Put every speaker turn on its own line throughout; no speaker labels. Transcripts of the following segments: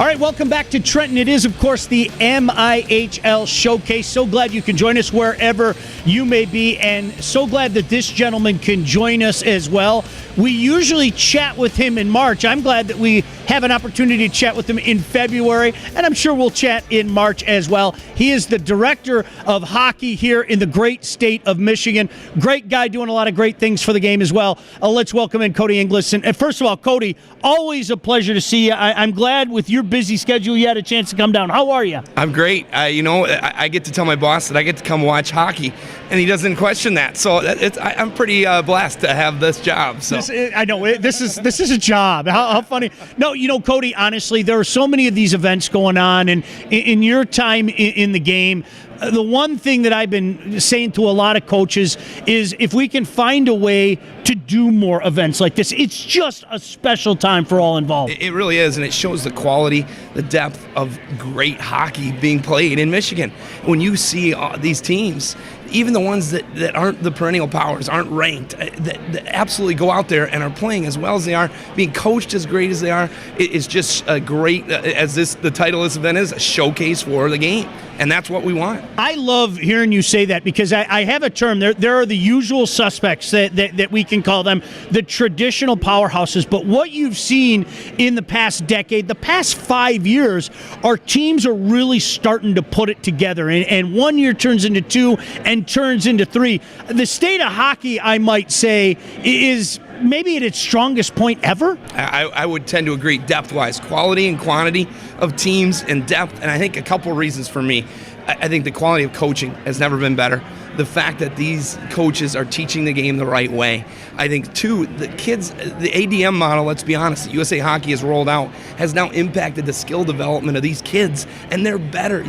All right, welcome back to Trenton. It is, of course, the MIHL Showcase. So glad you can join us wherever you may be, and so glad that this gentleman can join us as well. We usually chat with him in March. I'm glad that we have an opportunity to chat with him in February, and I'm sure we'll chat in March as well. He is the director of hockey here in the great state of Michigan. Great guy doing a lot of great things for the game as well. Let's welcome in Cody Inglis. And first of all, Cody, always a pleasure to see you. I'm glad with your busy schedule you had a chance to come down. How are you?
I'm great. I get to tell my boss that I get to come watch hockey, and he doesn't question that. So I'm pretty blessed to have this job. So
I know this is a job. How funny. No, Cody, honestly, there are so many of these events going on, and in your time in the game, the one thing that I've been saying to a lot of coaches is if we can find a way to do more events like this, it's just a special time for all involved.
It really is, and it shows the quality, the depth of great hockey being played in Michigan. When you see these teams, even the ones that aren't the perennial powers, aren't ranked, that absolutely go out there and are playing as well as they are, being coached as great as they are, it's just a great, the title of this event is, a showcase for the game. And that's what we want.
I love hearing you say that because I have a term. There are the usual suspects that we can call them, the traditional powerhouses. But what you've seen in the past decade, the past 5 years, our teams are really starting to put it together. And 1 year turns into 2 and turns into 3. The state of hockey, I might say, is maybe at its strongest point ever?
I would tend to agree, depth-wise. Quality and quantity of teams and depth, and I think a couple reasons for me. I think the quality of coaching has never been better. The fact that these coaches are teaching the game the right way. I think, too, the kids, the ADM model, let's be honest, that USA Hockey has rolled out, has now impacted the skill development of these kids, and they're better.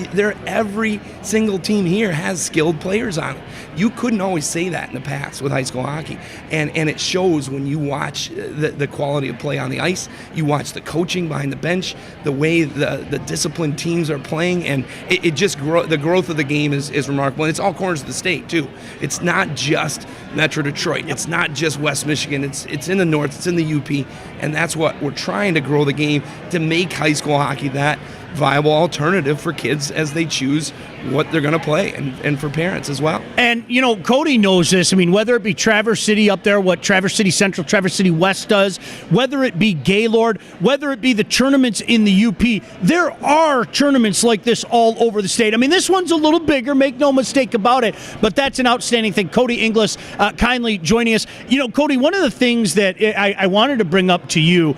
Every single team here has skilled players on it. You couldn't always say that in the past with high school hockey, and it shows when you watch the quality of play on the ice, you watch the coaching behind the bench, the way the disciplined teams are playing, and it just the growth of the game is remarkable, and it's all corners of the state, too. It's not just Metro Detroit. It's not just West Michigan. It's in the North. It's in the UP. And that's what we're trying to grow the game to make high school hockey that viable alternative for kids as they choose what they're going to play, and for parents as well.
And, Cody knows this. I mean, whether it be Traverse City up there, what Traverse City Central, Traverse City West does, whether it be Gaylord, whether it be the tournaments in the UP, there are tournaments like this all over the state. I mean, this one's a little bigger, make no mistake about it, but that's an outstanding thing. Cody Inglis kindly joining us. Cody, one of the things that I wanted to bring up to you,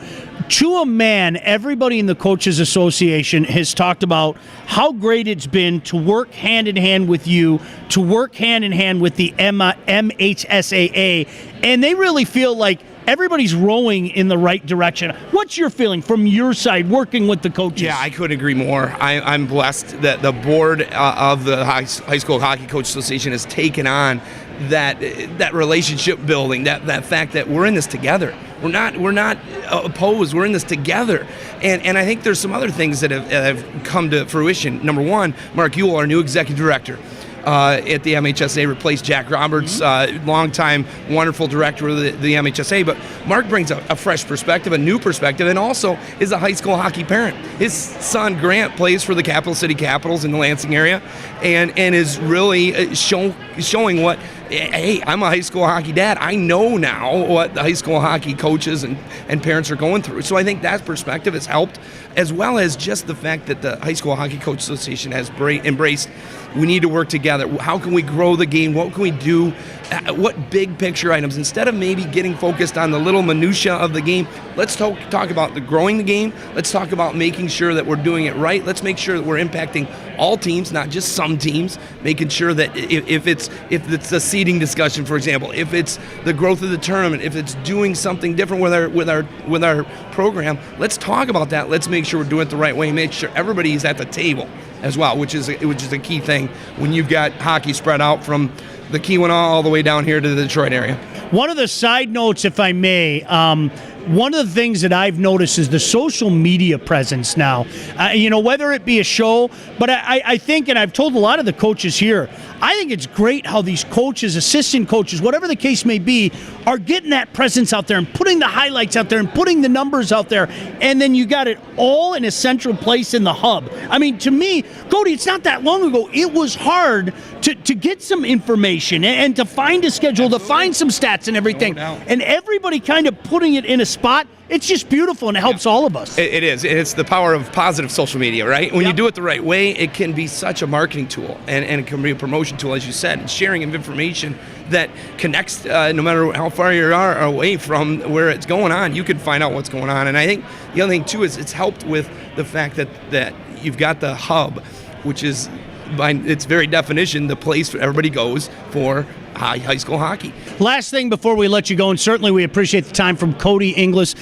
to a man, everybody in the Coaches Association has talked about how great it's been to work hand in hand with you, to work hand in hand with the MHSAA, and they really feel like everybody's rowing in the right direction. What's your feeling from your side working with the coaches?
Yeah, I couldn't agree more. I'm blessed that the board of the High School Hockey Coach Association has taken on that relationship building, that fact that we're in this together. We're not opposed. We're in this together. And I think there's some other things that have come to fruition. Number one, Mark Ewell, our new executive director at the MHSAA, replaced Jack Roberts, longtime wonderful director of the MHSAA. But Mark brings a fresh perspective, a new perspective, and also is a high school hockey parent. His son, Grant, plays for the Capital City Capitals in the Lansing area and is really showing what, hey, I'm a high school hockey dad. I know now what the high school hockey coaches and parents are going through. So I think that perspective has helped, as well as just the fact that the High School Hockey Coach Association has embraced, we need to work together. How can we grow the game? What can we do? What big picture items? Instead of maybe getting focused on the little minutia of the game, let's talk about growing the game. Let's talk about making sure that we're doing it right. Let's make sure that we're impacting all teams, not just some teams, making sure that if it's a seeding discussion, for example, if it's the growth of the tournament, if it's doing something different with our program, let's talk about that. Let's make sure we're doing it the right way, make sure everybody's at the table as well, which is a key thing when you've got hockey spread out from the Keweenaw all the way down here to the Detroit area.
One of the side notes, if I may, one of the things that I've noticed is the social media presence now. Whether it be a show, but I think, and I've told a lot of the coaches here, I think it's great how these coaches, assistant coaches, whatever the case may be, are getting that presence out there and putting the highlights out there and putting the numbers out there, and then you got it all in a central place in the hub. I mean, to me, Cody, it's not that long ago, it was hard to get some information and to find a schedule, to find some stats and everything.
No doubt.
And everybody kind of putting it in a spot. It's just beautiful, and it helps all of us.
It is. It's the power of positive social media, right? When you do it the right way, it can be such a marketing tool, and it can be a promotion tool, as you said, and sharing of information that connects, no matter how far you are away from where it's going on, you can find out what's going on. And I think the other thing, too, is it's helped with the fact that you've got the hub, which is, by its very definition, the place where everybody goes for high school hockey.
Last thing before we let you go, and certainly we appreciate the time from Cody Inglis.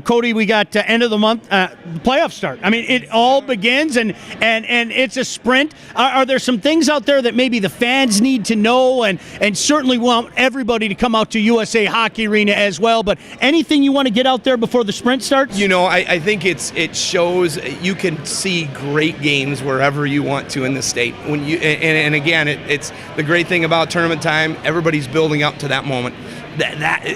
Cody, we got end of the month, the playoffs start. I mean, it all begins, and it's a sprint. Are there some things out there that maybe the fans need to know, and certainly want everybody to come out to USA Hockey Arena as well, but anything you want to get out there before the sprint starts?
You know, I think it shows you can see great games wherever you want to in the state. When you and again, it's the great thing about tournament time. Everybody's building up to that moment.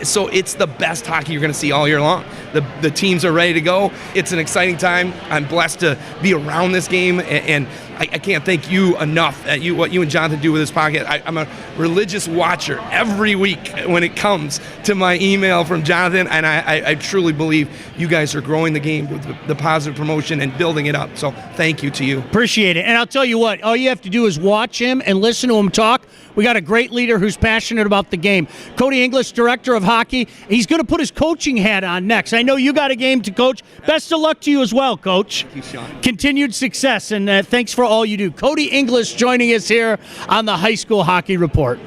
So it's the best hockey you're going to see all year long. The teams are ready to go. It's an exciting time. I'm blessed to be around this game, and I can't thank you enough at what you and Jonathan do with this podcast. I'm a religious watcher every week when it comes to my email from Jonathan, and I truly believe you guys are growing the game with the positive promotion and building it up. So thank you to you.
Appreciate it. And I'll tell you what, all you have to do is watch him and listen to him talk. We got a great leader who's passionate about the game. Cody Inglis, Director of Hockey. He's going to put his coaching hat on next. I know you got a game to coach. Best of luck to you as well, Coach.
Thank you, Sean.
Continued success, and thanks for all you do. Cody Inglis joining us here on the High School Hockey Report.